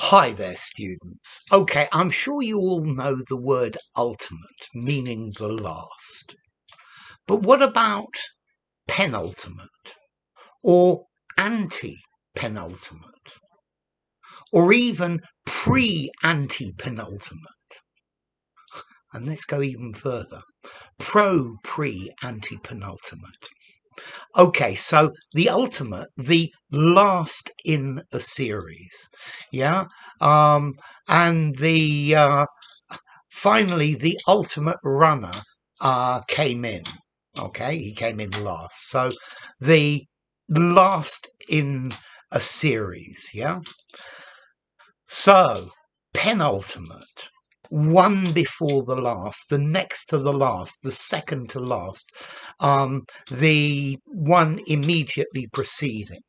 Hi there, students. Okay, I'm sure you all know the word ultimate, meaning the last. But what about penultimate or antepenultimate or even preantepenultimate? And let's go even further. Preantepenultimate. Okay, so the ultimate, the last in a series, yeah, and the finally the ultimate runner came in. Okay, he came in last, so the last in a series, yeah. So penultimate, one before the last, the next to the last, the second to last, the one immediately preceding.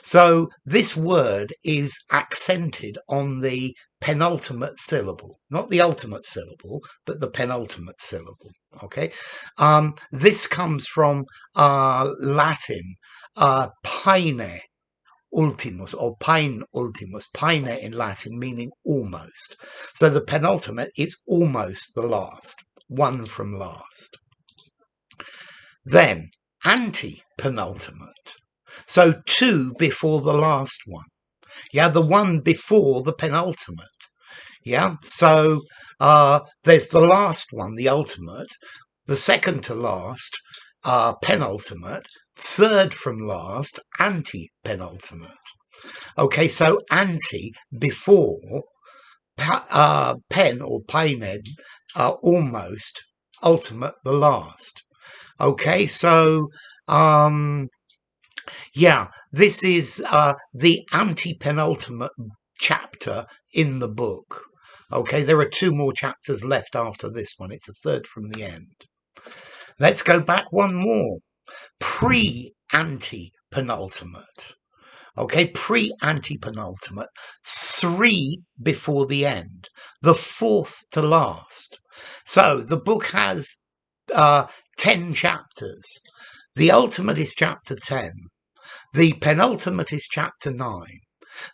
So this word is accented on the penultimate syllable, not the ultimate syllable, but the penultimate syllable. Okay, this comes from Latin, paine ultimus or pine ultimus, pine in Latin meaning almost. So the penultimate is almost the last, one from last. Then antepenultimate. So two before the last one. Yeah, the one before the penultimate. Yeah, so there's the last one, the ultimate, the second to last, penultimate, third from last, antepenultimate. Okay, so anti, before, pen or pained, almost, ultimate, the last. Okay, so yeah, this is the antepenultimate chapter in the book. Okay, there are two more chapters left after this one. It's the third from the end. Let's go back one more. Pre-antepenultimate. Okay, pre-antepenultimate, three before the end, the fourth to last. So the book has 10 chapters. The ultimate is chapter 10. The penultimate is chapter 9.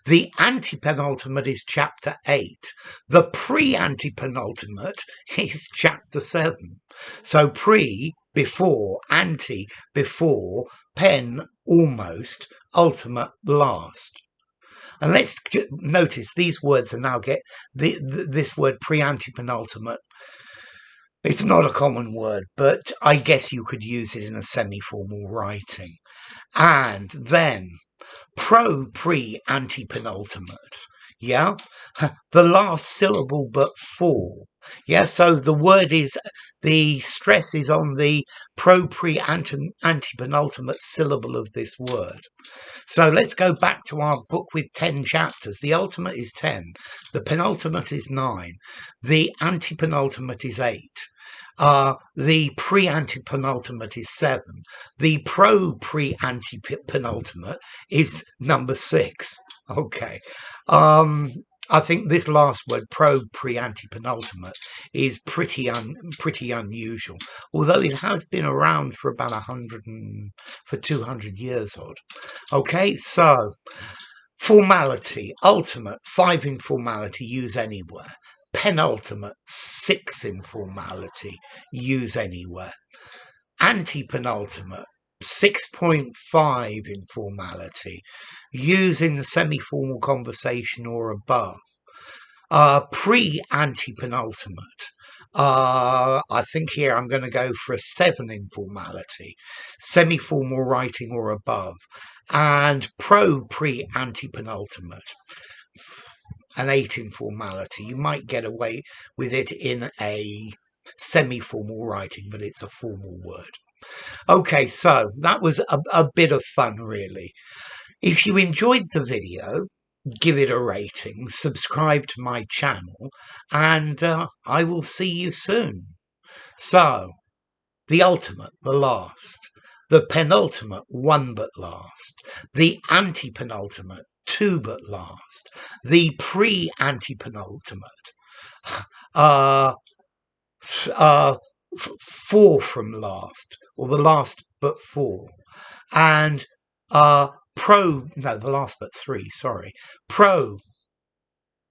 The antepenultimate is chapter 8. The pre-antepenultimate is chapter 7. So pre, before, ante, before, pen, almost, ultimate, last. And let's notice these words are now this word pre-antepenultimate. It's not a common word, but I guess you could use it in a semi-formal writing. And then pre-antepenultimate. Yeah, the last syllable but four. Yeah, so the word is, the stress is on the antepenultimate syllable of this word. So let's go back to our book with 10 chapters. The ultimate is 10, the penultimate is 9, the antepenultimate is 8. The pre-antepenultimate is 7. The pre-antepenultimate is number 6. Okay. I think this last word, pre-antepenultimate, is pretty unusual, although it has been around for about 200 years odd. Okay, so formality, ultimate, 5 in formality, use anywhere. Penultimate, 6 in formality, use anywhere. Antepenultimate, 6.5 in formality, use in the semi-formal conversation or above. Pre-antepenultimate, I think here I'm going to go for a 7 in formality, semi-formal writing or above, and pre-antepenultimate, an 8 in formality. You might get away with it in a semi-formal writing, but it's a formal word. Okay, so that was a bit of fun, really. If you enjoyed the video, give it a rating, subscribe to my channel, and I will see you soon. So, the ultimate, the last. The penultimate, one but last. The antepenultimate, two but last. The pre-antepenultimate, four from last, or the last but four. And the last but three, sorry.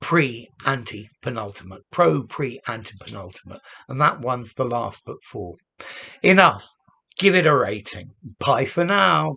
Pre-Antepenultimate, Propreantepenultimate, and that one's the last but 4. Enough. Give it a rating. Bye for now.